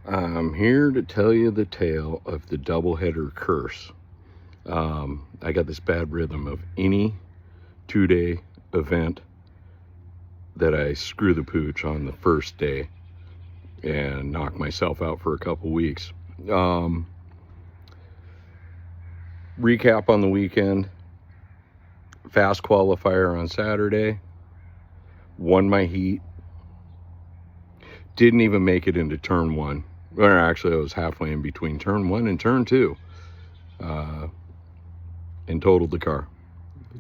I'm here to tell you the tale of the doubleheader curse. I got this bad rhythm of any 2-day event that I screw the pooch on the first day and knock myself out for a couple weeks. Recap on the weekend. Fast qualifier on Saturday. Won my heat. Didn't even make it into turn one. Or actually, I was halfway in between turn one and turn two. And totaled the car.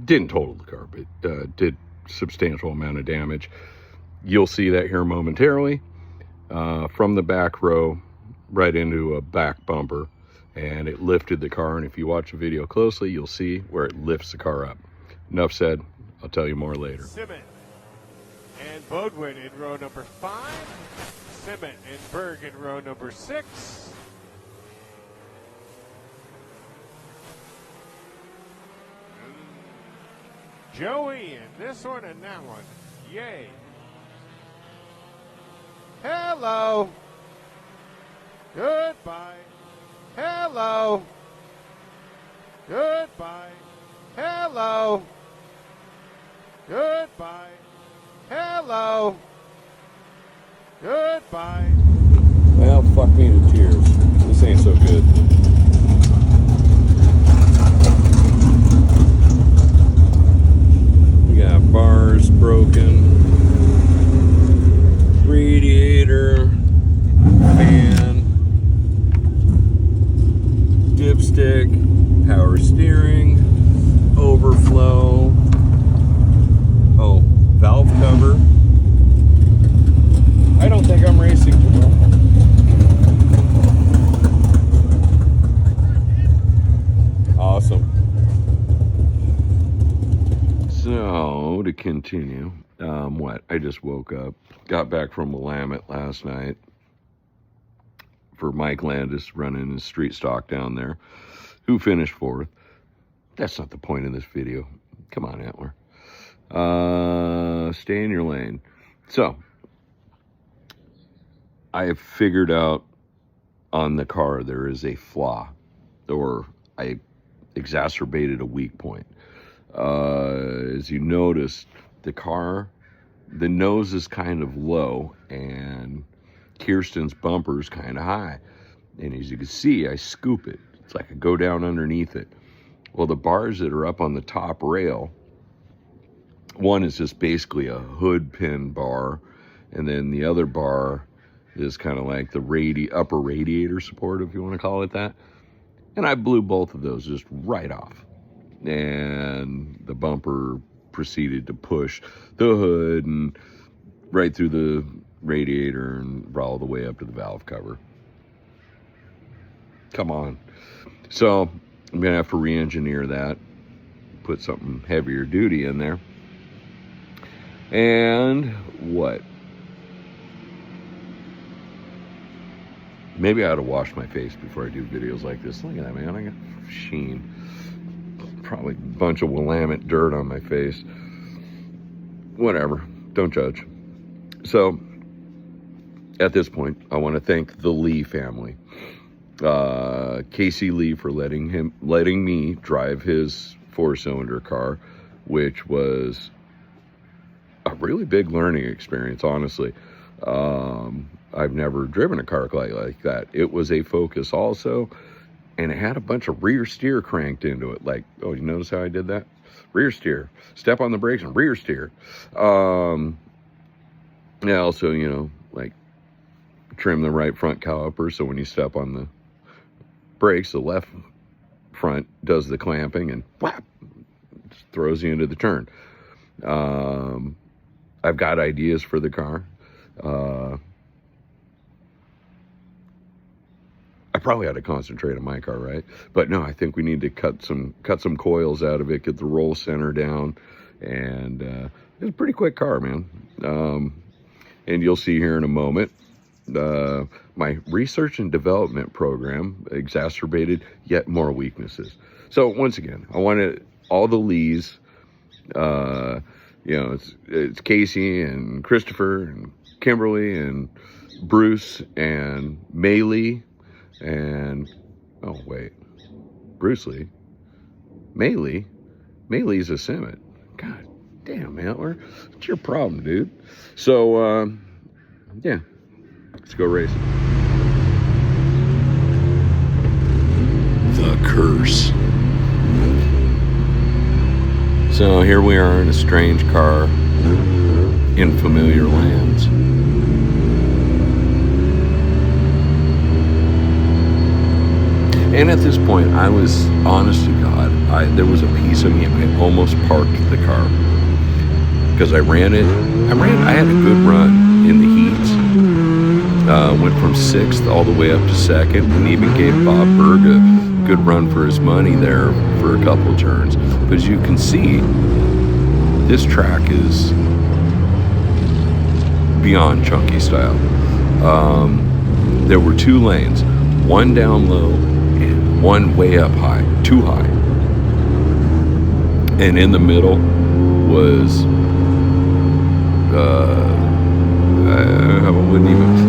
Didn't total the car, but did substantial amount of damage. You'll see that here momentarily. From the back row right into a back bumper, and it lifted the car. And if you watch the video closely, you'll see where it lifts the car up. Enough said. I'll tell you more later. Simmons and Bodwin in row number 5. Simmons and Berg in row number 6. Joey in this one and that one. Yay. Hello. Goodbye. Hello. Goodbye. Hello. Goodbye. Hello. Goodbye. Well, fuck me to tears. This ain't so good. We got bars broken. Radiator. Fan. Dipstick. Power steering. Overflow. Oh, valve cover. I don't think I'm racing tomorrow. Awesome. So, to continue, I just woke up, got back from Willamette last night for Mike Landis running his street stock down there, who finished 4th. That's not the point of this video. Come on, Antler. Stay in your lane. So, I have figured out on the car there is a flaw, or I exacerbated a weak point. As you notice, the car, the nose is kind of low and Kirsten's bumper is kind of high. And as you can see, I scoop it. It's like I go down underneath it. Well, the bars that are up on the top rail, one is just basically a hood pin bar, and then the other bar is kind of like the upper radiator support, if you want to call it that. And I blew both of those just right off. And the bumper proceeded to push the hood and right through the radiator and all the way up to the valve cover. Come on. So I'm going to have to re-engineer that, put something heavier duty in there. And what? Maybe I ought to wash my face before I do videos like this. Look at that, man. I got sheen. Probably a bunch of Willamette dirt on my face. Whatever. Don't judge. So, at this point, I want to thank the Lee family. Casey Lee for letting me drive his 4-cylinder car, which was a really big learning experience, honestly. I've never driven a car like that. It was a Focus also, and it had a bunch of rear steer cranked into it. Like, oh, you notice how I did that? Rear steer. Step on the brakes and rear steer. Yeah, also, you know, like, trim the right front caliper so when you step on the brakes, the left front does the clamping and whap, just throws you into the turn. I've got ideas for the car. I probably ought to concentrate on my car, right? But no, I think we need to cut some coils out of it, get the roll center down, and it's a pretty quick car, man. And you'll see here in a moment, my research and development program exacerbated yet more weaknesses. So once again, I wanted all the Lees, you know, it's Casey and Christopher and Kimberly and Bruce and Maylee and, oh wait, Bruce Lee, Maylee's a Simmet. God damn, Antler, what's your problem, dude? So, yeah, let's go racing. The curse. So here we are in a strange car in familiar lands. And at this point, I was, honest to God, there was a piece of me, I almost parked the car. Because I had a good run in the heats. Went from 6th all the way up to 2nd, and even gave Bob Berg a good run for his money there for a couple turns. But as you can see, this track is beyond chunky style. There were 2 lanes, one down low and one way up high, too high. And in the middle was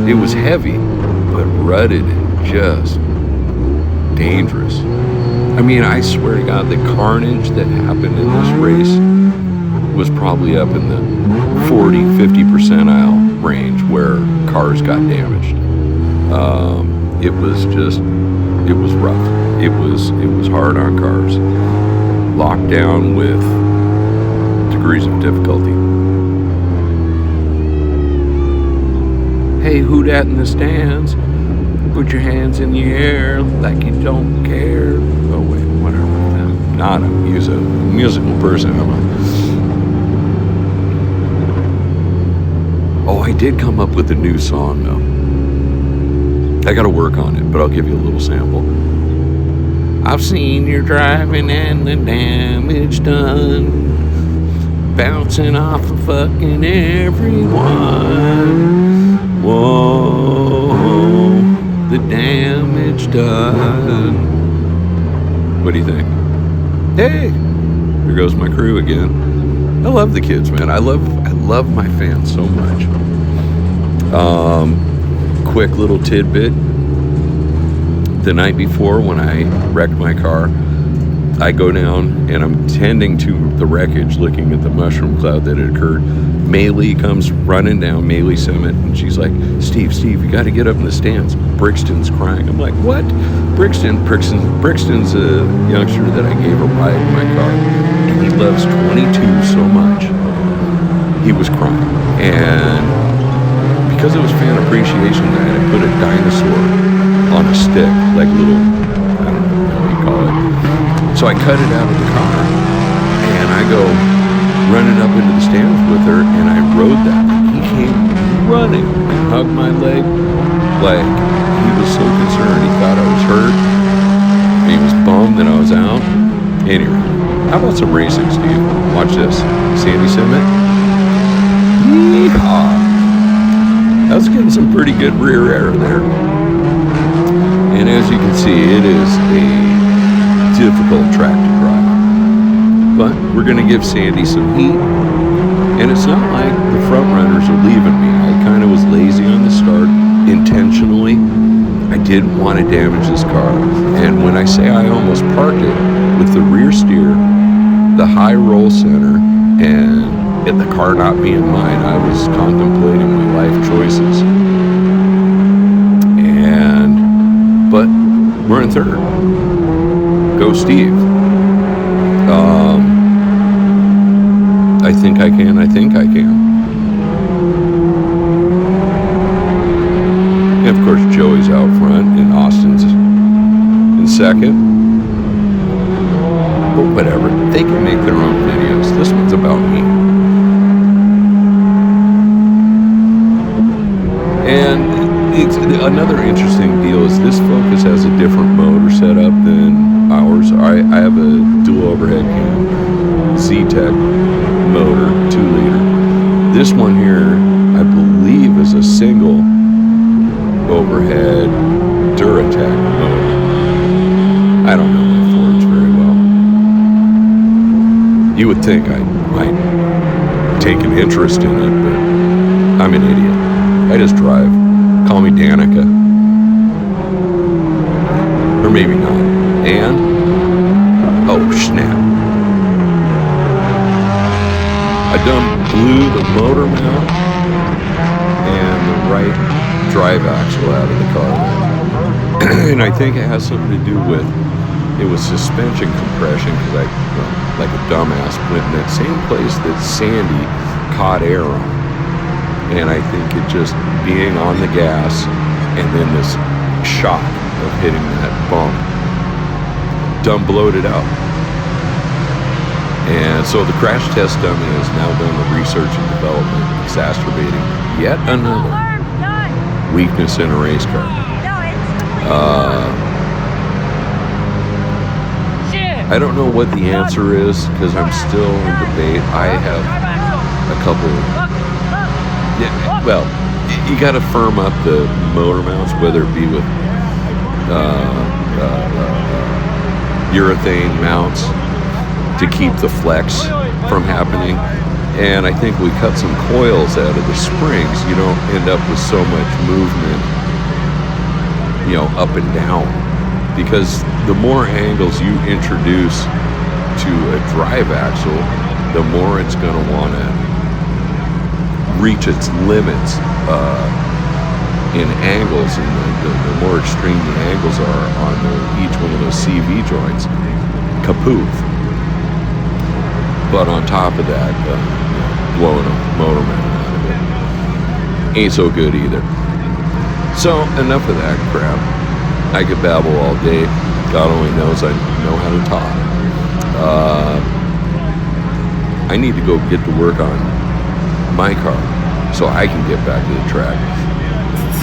it was heavy, but rutted and just dangerous. I mean, I swear to God, the carnage that happened in this race was probably up in the 40-50 percentile range where cars got damaged. It was rough. It was hard on cars. Locked down with degrees of difficulty. Hey, who dat in the stands? Put your hands in the air like you don't care. Oh wait, whatever. I'm not a musical person, am I? Oh, I did come up with a new song though. I gotta work on it, but I'll give you a little sample. I've seen your driving and the damage done, bouncing off of fucking everyone. Whoa, the damage done. What do you think? Hey, here goes my crew again. I love the kids, man. I love my fans so much. Quick little tidbit. The night before, when I wrecked my car, I go down and I'm tending to the wreckage, looking at the mushroom cloud that had occurred. Maylee comes running down, Maylee Simmet, and she's like, Steve, you got to get up in the stands. Brixton's crying. I'm like, what? Brixton's a youngster that I gave a ride in my car, and he loves 22 so much. He was crying, and because it was fan appreciation night, I put a dinosaur on a stick, like little, I don't know what you call it. So I cut it out of the car, and I go running up into the stands with her, and I rode that. He came running and hugged my leg like he was so concerned. He thought I was hurt. He was bummed that I was out. Anyway, how about some racing, Steve? Watch this. Sandy Simmet. Yeehaw! I was getting some pretty good rear air there. And as you can see, it is a difficult track to drive. But we're going to give Sandy some heat. And it's not like the front runners are leaving me. I kind of was lazy on the start intentionally. I didn't want to damage this car. And when I say I almost parked it, with the rear steer, the high roll center, and the car not being mine, I was contemplating my life choices. But we're in third. Go Steve. I think I can. And of course, Joey's out front, and Austin's in second. But whatever, they can make their own videos. This one's about me. And it's another interesting deal is this Focus has a different motor setup than ours. I have a dual overhead cam Z-Tech motor, 2-liter. This one here, I believe, is a single overhead Duratec motor. I don't know my Fords very well. You would think I might take an interest in it, but I'm an idiot. I just drive. call me Danica. Or maybe not. And, oh snap. I done blew the motor mount and the right drive axle out of the car. And I think it has something to do with, it was suspension compression, because I, like a dumbass, went in that same place that Sandy caught air on. And I think it just being on the gas and then this shock of hitting that bump done blowed it out. And so the crash test dummy has now done the research and development, exacerbating yet another weakness in a race car. I don't know what the answer is, because I'm still in debate. I have a couple. Yeah, well, you got to firm up the motor mounts, whether it be with urethane mounts to keep the flex from happening. And I think we cut some coils out of the springs. You don't end up with so much movement, up and down. Because the more angles you introduce to a drive axle, the more it's going to want to reach its limits in angles, and the more extreme the angles are on each one of those CV joints, kapoof. But on top of that, blowing a motor mount out of it ain't so good either. So enough of that crap. I could babble all day. God only knows I know how to talk. I need to go get to work on my car so I can get back to the track.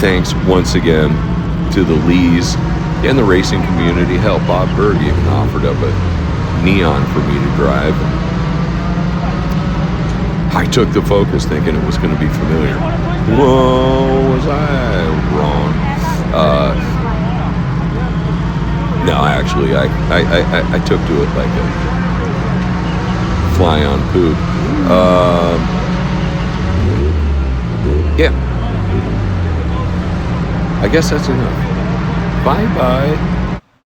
Thanks once again to the Lees and the racing community. Hell, Bob Berg even offered up a Neon for me to drive. I took the Focus thinking it was going to be familiar. Whoa, was I wrong? No, actually, I took to it like a fly on poop. Yeah. I guess that's enough. Bye-bye.